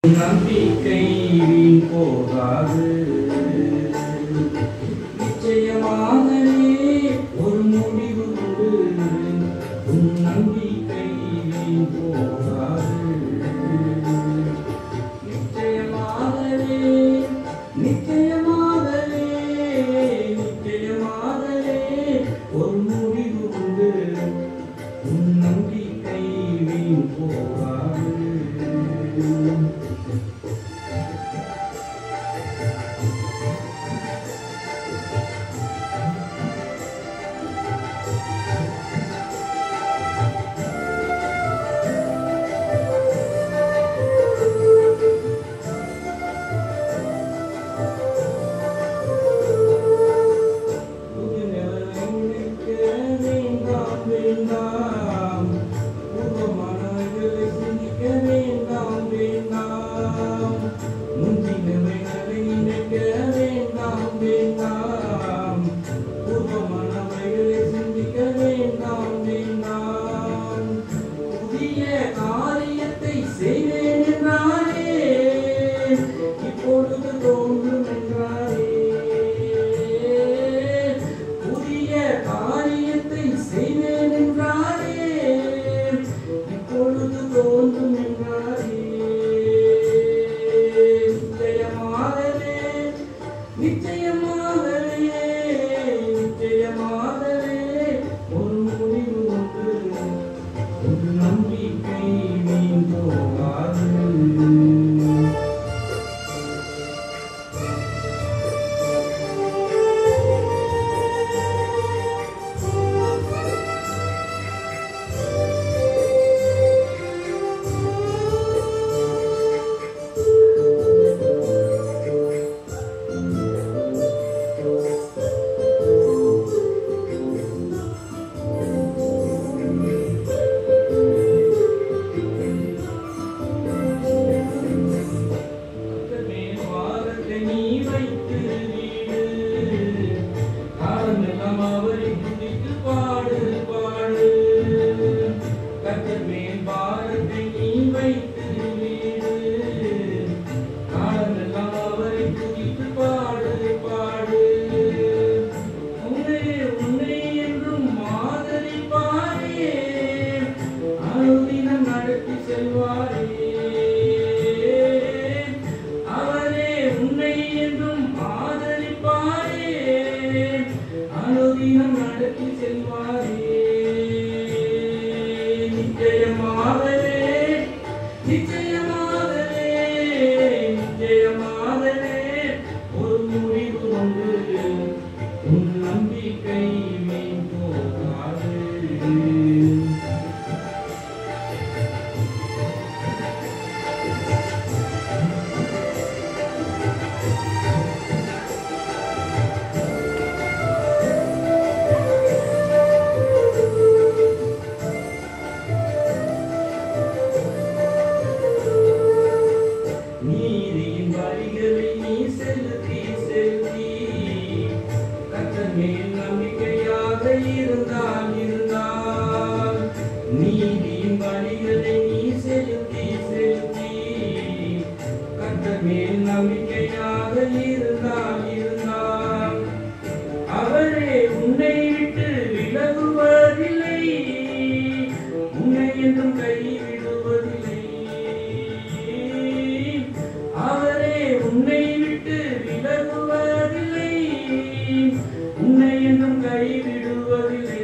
நம்பிக்கை வீண் போகாது. நிச்சயமாகவே ஒரு முடிவு உண்டு. உன் நம்பிக்கை வீண் போகாது. நிச்சயமாகவே நிச்சயமாகவே நிச்சயமாகவே ஒரு முடிவு உண்டு. உன் நம்பிக்கை வீண் போகாது. வேண்டாம் பூர்வமானவைகளை சிந்திக்க வேண்டாம் வேண்டாம் முந்தினவைகளை நினைக்க வேண்டாம் வேண்டாம் பூர்வமானவைகளை சிந்திக்க வேண்டாம் வேண்டாம் புதிய காரியத்தை செய்வேன் என்றாரே இப்பொழுது தோன்றும் என்றாரே புதிய காரியத்தை செய்வேன் என்றாரே இப்பொழுது தோன்றும் என்றாரே நிச்சயமாகவே நிச்சயமாகவே நிச்சயமாகவே ஒரு முடிவு உண்டு. ஒரு நம்பிக்கை வீண் போகாது. நீ வைத்து வீடு காலமெல்லாம் அவரை துதித்து பாடு பாடு. கர்த்தர் மேல் பாரத்தை நீ வைத்து வீடு காலமெல்லாம் அவரை துதித்து பாடு பாடு. உன்னை உன்னை என்றும் ஆதரிப்பாரே அனுதினம் நடத்தி செல்வாரே. அனுதினம் நடத்தி செல்வாரே நிச்சயமாகவே நிச்சயமாகவே நிச்சயமாகவே ஒரு முடிவு உண்டு. உன் நம்பிக்கை வீண் போகாது. நீதியின் வழிகளை நீ செலுத்தி செலுத்தி கர்த்தர் மேல் நம்பிக்கையாக இருந்தால் நீதியின் வழிகளை நீ செலுத்தி செலுத்தி கர்த்தர் மேல் நம்பிக்கையாக இருந்தால் அவரே உன்னை விட்டு விலகுவதில்லை. உன்னை என்றும் கைவிடுவதில்லை. அவரே உன்னை விட்டு விலகுவதில்லை. உன்னை என்றும் கைவிடுவதில்லை.